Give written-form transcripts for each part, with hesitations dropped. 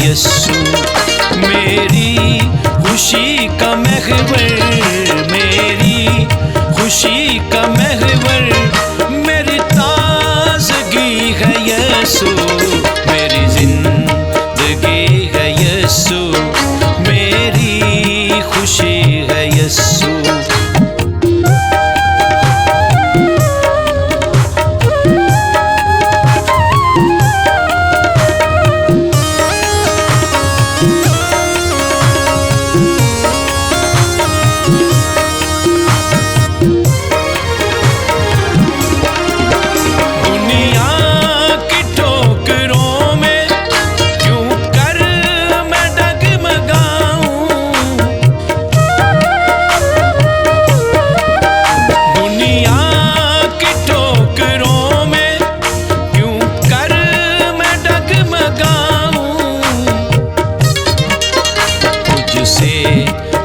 यस्सु। मेरी खुशी का महवर, मेरी खुशी का महवर, मेरी ताज़गी है यस्सु। मेरी जिंदगी है यस्सु, मेरी खुशी है यस्सु।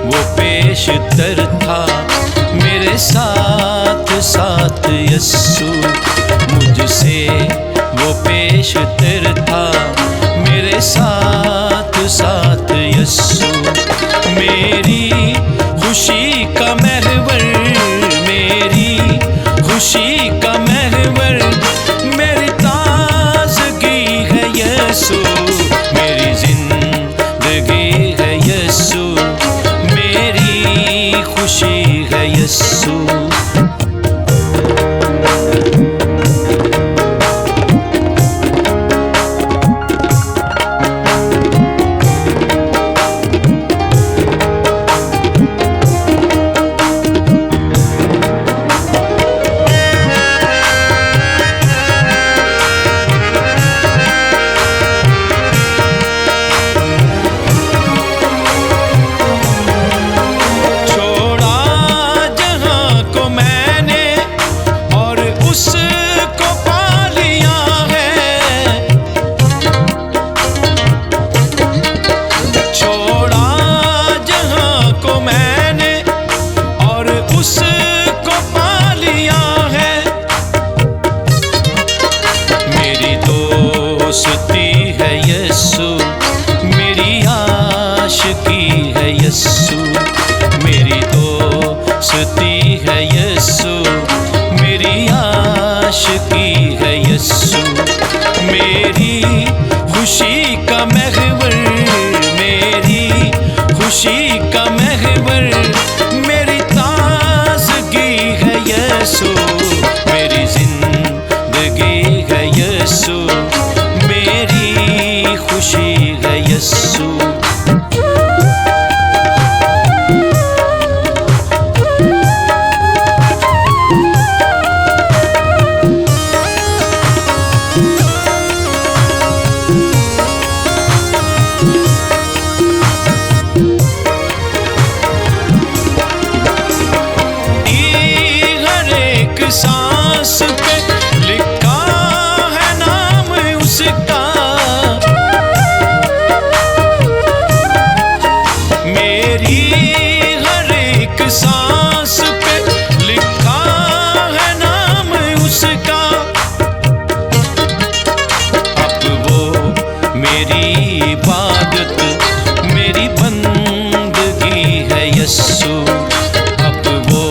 वो पेशतर था मेरे साथ साथ यस्सु। मुझसे वो पेशतर था मेरे साथ साथ यस्सु। मेरी खुशी का महवर, मेरी खुशी का महवर, मेरी ताज़गी है यस्सु। मेरी जिंदगी है यस्सु, मेरी खुशी है यस्सु। दोस्ती है यस्सु, मेरी आशिकी है यस्सु। मेरी दोस्ती है यस्सु, मेरी आशिकी है यस्सु। मेरी खुशी का महवर, मेरी खुशी का महवर, मेरी ताज़गी है यस्सु। मेरी जिंदगी है यस्सु, मेरी खुशी है यस्सु। हर एक सांस पे लिखा है नाम उसका, मेरी हर एक सांस पे लिखा है नाम उसका। अब वो मेरी इबादत, मेरी बंदगी है यस्सु। अब वो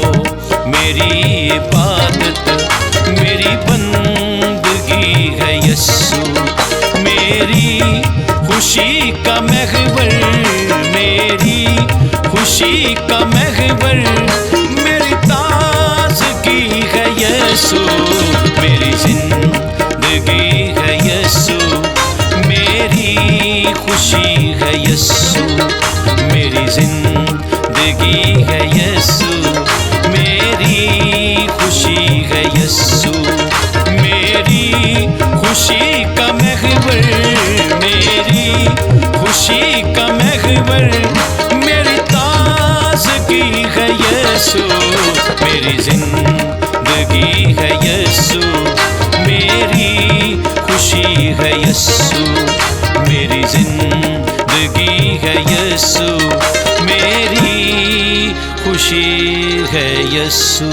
मेरी इबादत, मेरी बंदगी है यस्सु। मेरी खुशी का महवर, मेरी खुशी का महवर, मेरी ताज़गी है यस्सु। मेरी जिंदगी है यस्सु, मेरी खुशी है यस्सु। मेरी जिंदगी है यस्सु, मेरी खुशी है यस्सु। मेरी खुशी का महवर, मेरी खुशी का महवर, मेरी ताज़गी है यस्सु। मेरी जिंदगी है यस्सु, मेरी खुशी है यस्सु। मेरी जिंदगी है यस्सु, मेरी खुशी है यस्सु।